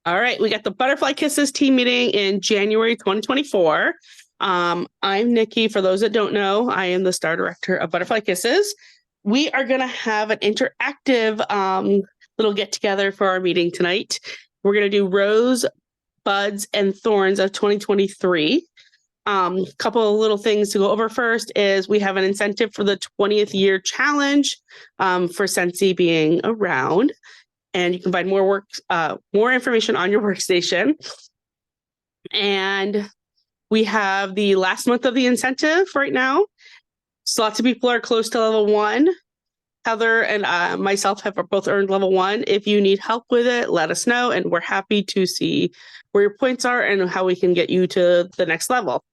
All right, we got the Butterfly Kisses team meeting in January 2024. I'm Nikki. For those that don't know, I am the star director of Butterfly Kisses. We are going to have an interactive little get together for our meeting tonight. We're going to do Rose, Buds, and Thorns of 2023. Couple of little things to go over. First is we have an incentive for the 20th year challenge for Scentsy being around. And you can find more information on your workstation. And we have the last month of the incentive right now. So lots of people are close to level 1. Heather and myself have both earned level 1. If you need help with it, let us know, and we're happy to see where your points are and how we can get you to the next level.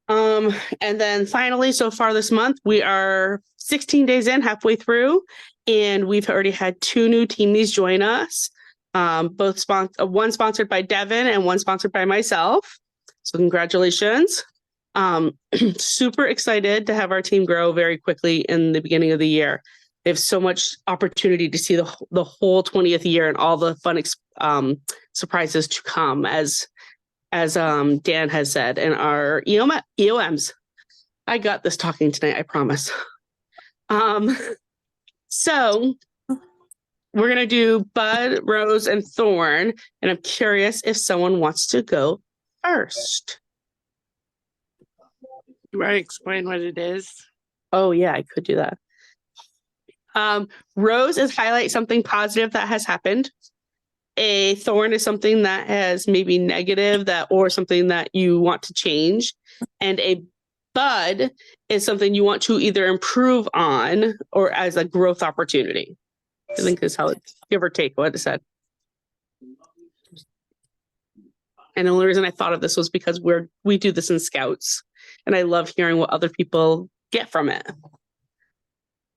And then finally, so far this month, we are 16 days in, halfway through, and we've already had 2 new teamies join us. One sponsored by Devin and one sponsored by myself. So congratulations. Super excited to have our team grow very quickly in the beginning of the year. They have so much opportunity to see the whole 20th year and all the fun surprises to come, as Dan has said, in our EOMs. I got this talking tonight, I promise. So we're going to do Bud, Rose, and Thorn, and I'm curious if someone wants to go first. Do I explain what it is? Oh, yeah, I could do that. Rose is highlight something positive that has happened. A thorn is something that has maybe negative or something that you want to change. And a bud is something you want to either improve on or as a growth opportunity. I think is how it's give or take what it said. And the only reason I thought of this was because we do this in Scouts, and I love hearing what other people get from it.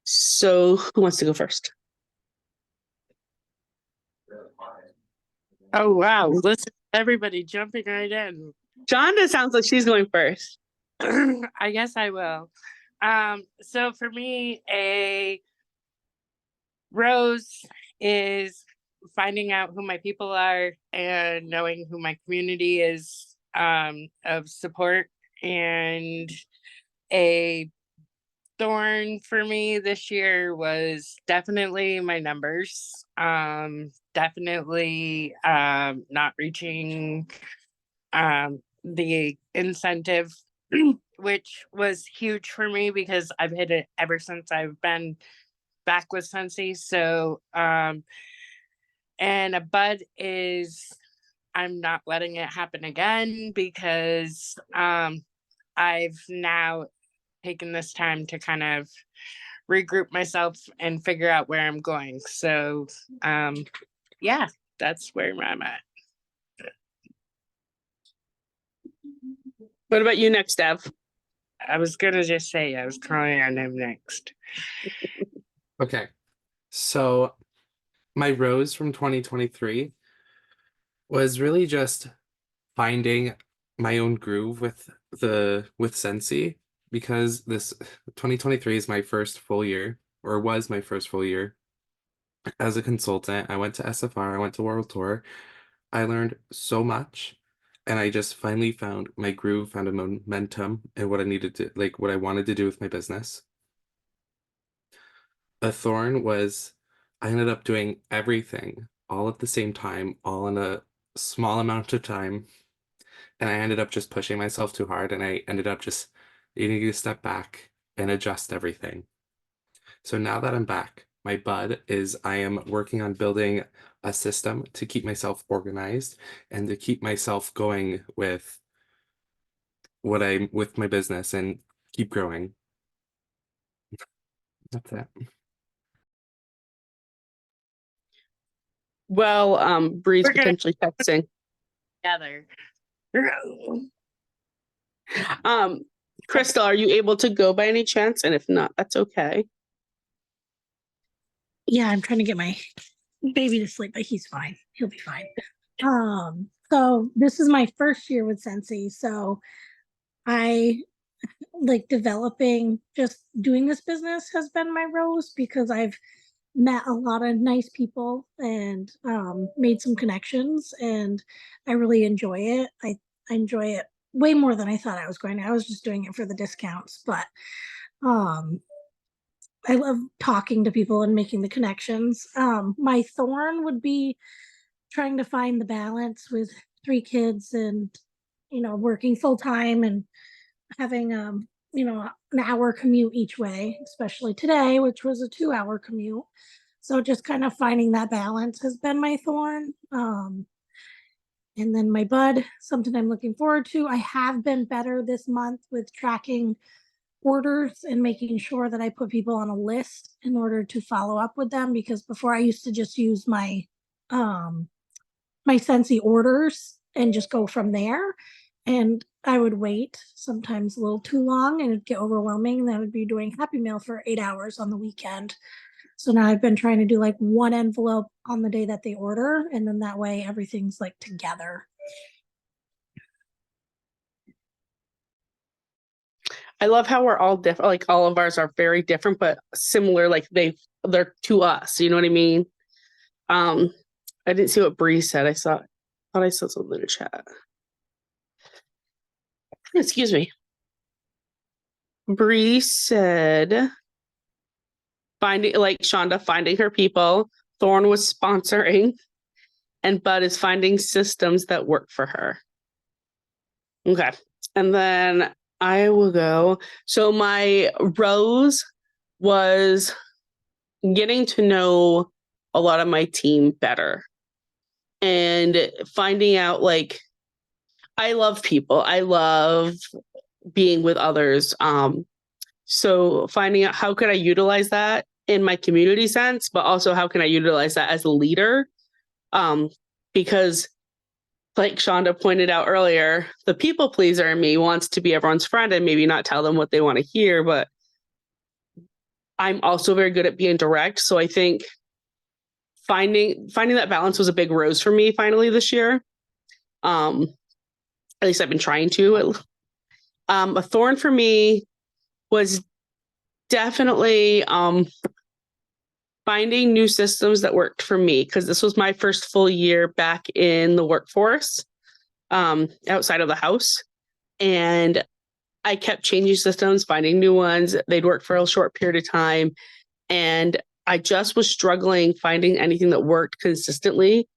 So who wants to go first? Oh, wow. Listen, everybody jumping right in. Jonda sounds like she's going first. I guess I will. So for me, a rose is finding out who my people are and knowing who my community is of support. And a thorn for me this year was definitely my numbers. Definitely not reaching the incentive, which was huge for me because I've hit it ever since I've been back with Scentsy. So and a bud is I'm not letting it happen again because I've now taken this time to kind of regroup myself and figure out where I'm going. So yeah, that's where I'm at. What about you next, Dev? I was gonna just say I was calling on him next. Okay, so my rose from 2023 was really just finding my own groove with Scentsy, because this 2023 is my first full year, or was my first full year as a consultant. I went to SFR, I went to World Tour. I learned so much, and I just finally found my groove, found a momentum and what I needed to, like, what I wanted to do with my business. A thorn was I ended up doing everything all at the same time, all in a small amount of time. And I ended up just pushing myself too hard, and I ended up just needing to step back and adjust everything. So now that I'm back, my bud is I am working on building a system to keep myself organized and to keep myself going with with my business and keep growing. That's it. Well, Bree's potentially texting. Together. Crystal, are you able to go by any chance? And if not, that's okay. Yeah, I'm trying to get my baby to sleep, but he's fine. He'll be fine. So this is my first year with Scentsy. So I like developing, just doing this business has been my rose because I've met a lot of nice people and made some connections, and I really enjoy it. I enjoy it way more than I thought I was going to. I was just doing it for the discounts, but um I love talking to people and making the connections. My thorn would be trying to find the balance with 3 kids and, working full time and having, an hour commute each way, especially today, which was a 2 hour commute. So just kind of finding that balance has been my thorn. And then my bud, something I'm looking forward to. I have been better this month with tracking orders and making sure that I put people on a list in order to follow up with them, because before I used to just use my Scentsy orders and just go from there. And I would wait sometimes a little too long and it'd get overwhelming. And then I would be doing Happy Mail for 8 hours on the weekend. So now I've been trying to do like one envelope on the day that they order. And then that way everything's like together. I love how we're all different. Like all of ours are very different, but similar. Like they're to us. You know what I mean? I didn't see what Bree said. Thought I saw something in the chat. Excuse me. Bree said finding, like Shonda, finding her people. Thorn was sponsoring, and Bud is finding systems that work for her. Okay. And then I will go. So my rose was getting to know a lot of my team better and finding out, like, I love people. I love being with others. So finding out how could I utilize that in my community sense, but also how can I utilize that as a leader? Because like Shonda pointed out earlier, the people pleaser in me wants to be everyone's friend and maybe not tell them what they want to hear, but I'm also very good at being direct. So I think finding that balance was a big rose for me finally this year. At least I've been trying to. A thorn for me was definitely finding new systems that worked for me, because this was my first full year back in the workforce, outside of the house. And I kept changing systems, finding new ones. They'd work for a short period of time. And I just was struggling finding anything that worked consistently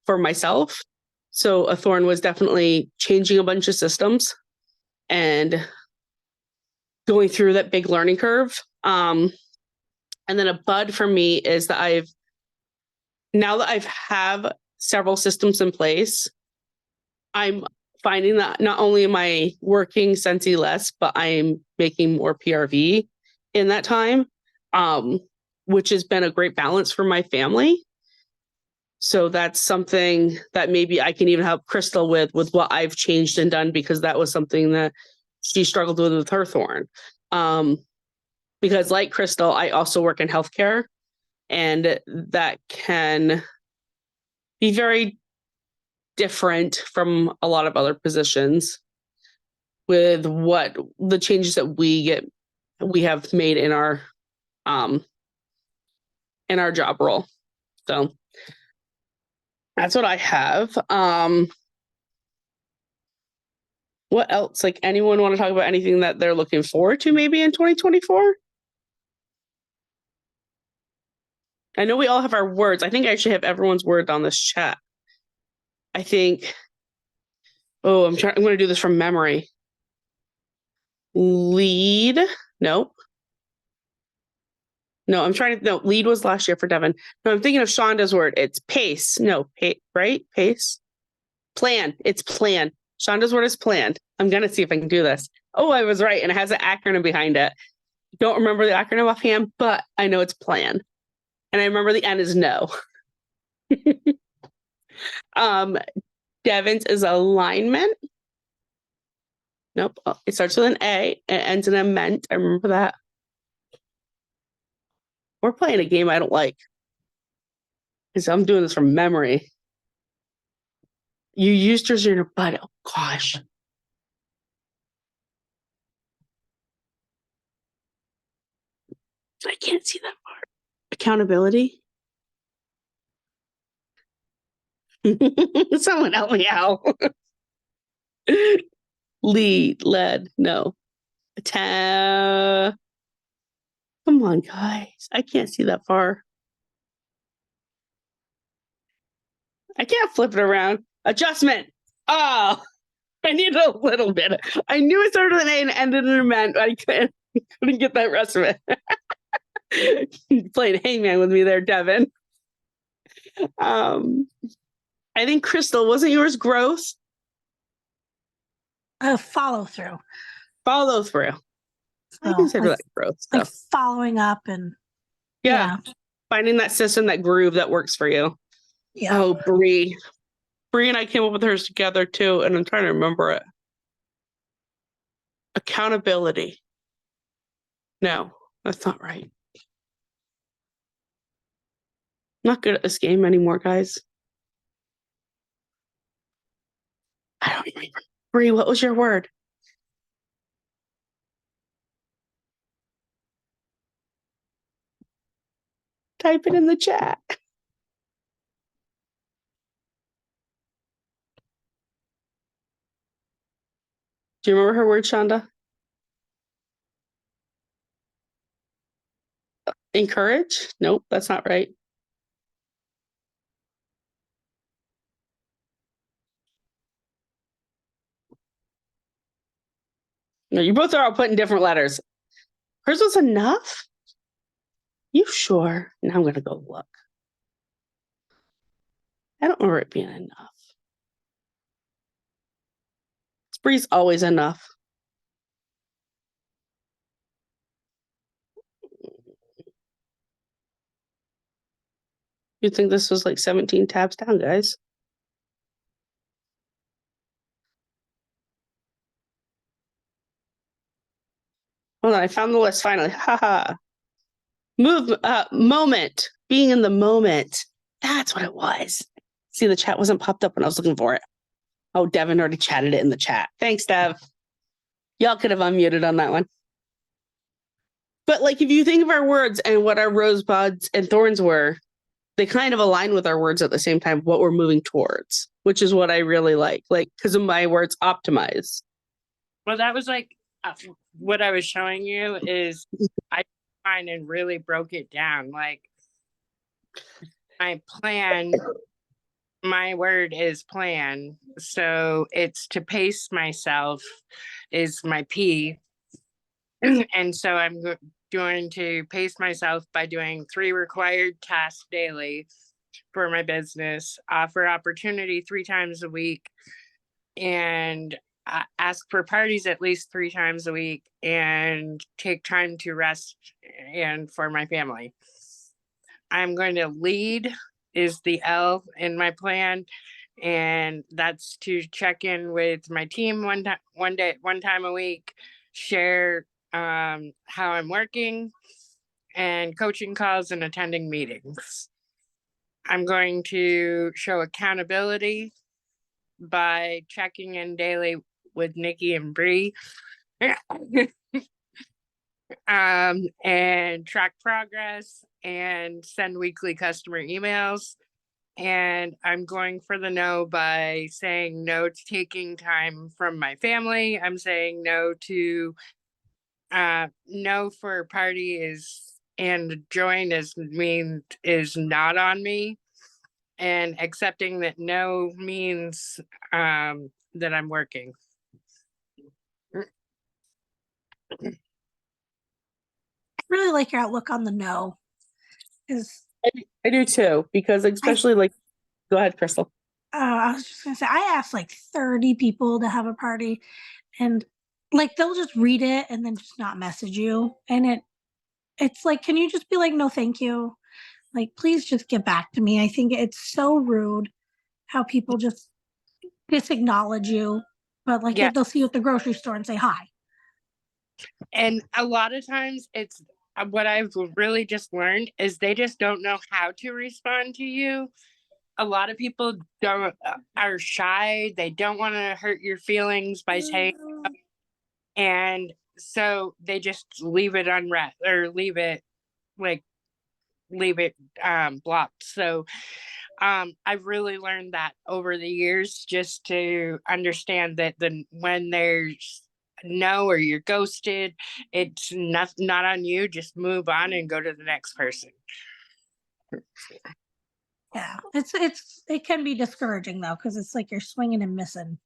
for myself. So a thorn was definitely changing a bunch of systems and going through that big learning curve. And then a bud for me is that now that I've have several systems in place, I'm finding that not only am I working Scentsy less, but I'm making more PRV in that time, which has been a great balance for my family. So that's something that maybe I can even help Crystal with what I've changed and done, because that was something that she struggled with her thorn. Because like Crystal, I also work in healthcare, and that can be very different from a lot of other positions with what the changes that we have made in our job role. So that's what I have. What else? Like, anyone want to talk about anything that they're looking forward to maybe in 2024? I know we all have our words. I think I actually have everyone's word on this chat. I think, I'm going to do this from memory. Lead. Nope. No, lead was last year for Devin. No, I'm thinking of Shonda's word. It's pace. No, right? Pace. Plan. It's plan. Shonda's word is planned. I'm going to see if I can do this. Oh, I was right. And it has an acronym behind it. Don't remember the acronym offhand, but I know it's plan. And I remember the N is no. Devin's is alignment. Nope. Oh, it starts with an A. It ends in a ment. I remember that. We're playing a game I don't like, because I'm doing this from memory. You used yours in your butt. Oh, gosh. I can't see that part. Accountability. Someone help me out. Led, no. Come on, guys. I can't see that far. I can't flip it around. Adjustment. Oh, I need a little bit. I knew it started with an A and ended in an M. I couldn't get that rest of it. You played hangman with me there, Devin. I think Crystal, wasn't yours growth? Follow through. Follow through. I So, consider like, that growth like stuff. following up and Yeah. Finding that system, that groove that works for you. yeah. Oh, Bree and I came up with hers together too, and I'm trying to remember it. Accountability. No, that's not right. I'm not good at this game anymore, guys. I don't remember. Bree, what was your word? Type it in the chat. Do you remember her word, Shonda? Encourage? Nope, that's not right. No, you both are all putting different letters. Hers was enough? You sure? Now I'm gonna go look. I don't remember it being enough. Bree's always enough. You'd think this was like 17 tabs down, guys. Hold on, I found the list finally. Haha. Moment. Being in the moment. That's what it was. See, the chat wasn't popped up when I was looking for it. Oh, Devin already chatted it in the chat. Thanks, Dev. Y'all could have unmuted on that one. But like, if you think of our words and what our rosebuds and thorns were, they kind of align with our words at the same time, what we're moving towards, which is what I really like because of my words optimize. Well, that was like what I was showing you is I kind and really broke it down. Like my plan, my word is plan. So it's to pace myself is my P. And so I'm going to pace myself by doing 3 required tasks daily for my business, offer opportunity 3 times a week, and ask for parties at least 3 times a week, and take time to rest and for my family. I'm going to lead is the L in my plan, and that's to check in with my team one time a week, share how I'm working, and coaching calls and attending meetings. I'm going to show accountability by checking in daily with Nikki and Bree. And track progress and send weekly customer emails. And I'm going for the no by saying no to taking time from my family. I'm saying no to no for party is and join is not on me, and accepting that no means that I'm working. Really like your outlook on the no. Is I do too, because especially go ahead, Crystal. I was just gonna say I asked like 30 people to have a party, and like they'll just read it and then just not message you, and it's like, can you just be like, no, thank you, like please just get back to me. I think it's so rude how people just disacknowledge you, but like Yeah. they'll see you at the grocery store and say hi. And a lot of times it's what I've really just learned is they just don't know how to respond to you. A lot of people are shy. They don't want to hurt your feelings by saying, and so they just leave it unread or leave it like leave it blocked. So I've really learned that over the years, just to understand that when there's no or you're ghosted, it's not on you. Just move on and go to the next person. Yeah, it can be discouraging though, because it's like you're swinging and missing.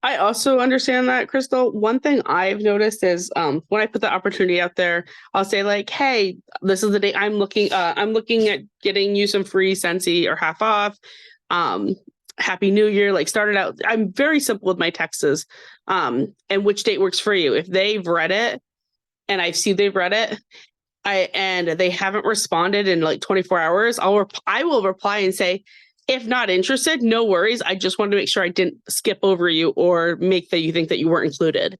I also understand that, Crystal. One thing I've noticed is when I put the opportunity out there, I'll say like, hey, this is the day I'm looking at getting you some free Scentsy or half off. Happy New Year. Like started out, I'm very simple with my texts. And which date works for you. If they've read it and I see they've read it, and they haven't responded in like 24 hours, I will reply and say, if not interested, no worries. I just wanted to make sure I didn't skip over you or make that you think that you weren't included.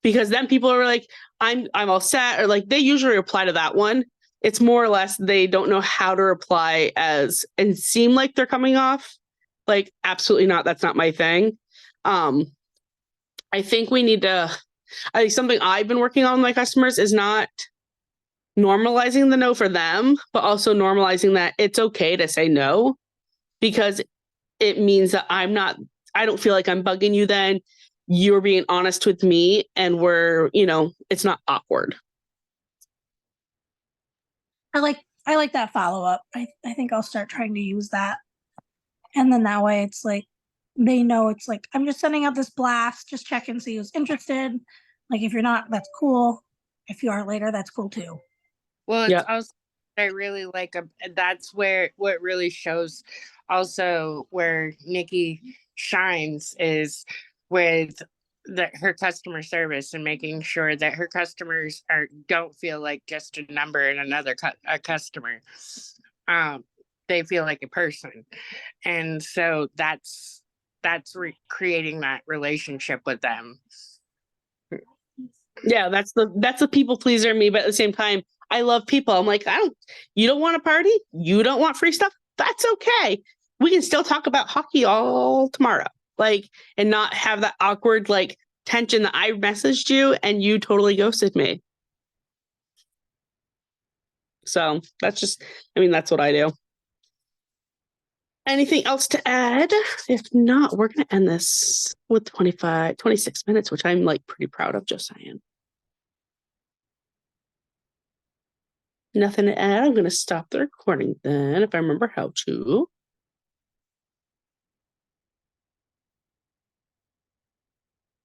Because then people are like, I'm all set, or like they usually reply to that one. It's more or less they don't know how to reply and seem like they're coming off. Like, absolutely not. That's not my thing. I think something I've been working on with my customers is not normalizing the no for them, but also normalizing that it's okay to say no, because it means that I don't feel like I'm bugging you then. You're being honest with me and it's not awkward. I like that follow-up. I think I'll start trying to use that. And then that way it's like they know it's like I'm just sending out this blast, just check and see who's interested. Like if you're not, that's cool. If you are later, that's cool too. Well, it's Yeah. also I really like that's where what really shows also where Nikki shines is with her customer service and making sure that her customers don't feel like just a number and another a customer. They feel like a person, and so that's creating that relationship with them. Yeah, that's the people pleaser in me, but at the same time, I love people. I'm like, you don't want a party? You don't want free stuff? That's okay. We can still talk about hockey all tomorrow. Like, and not have that awkward like tension that I messaged you and you totally ghosted me. So that's what I do. Anything else to add? If not, we're going to end this with 26 minutes, which I'm like pretty proud of, just saying. Nothing to add. I'm going to stop the recording then, if I remember how to.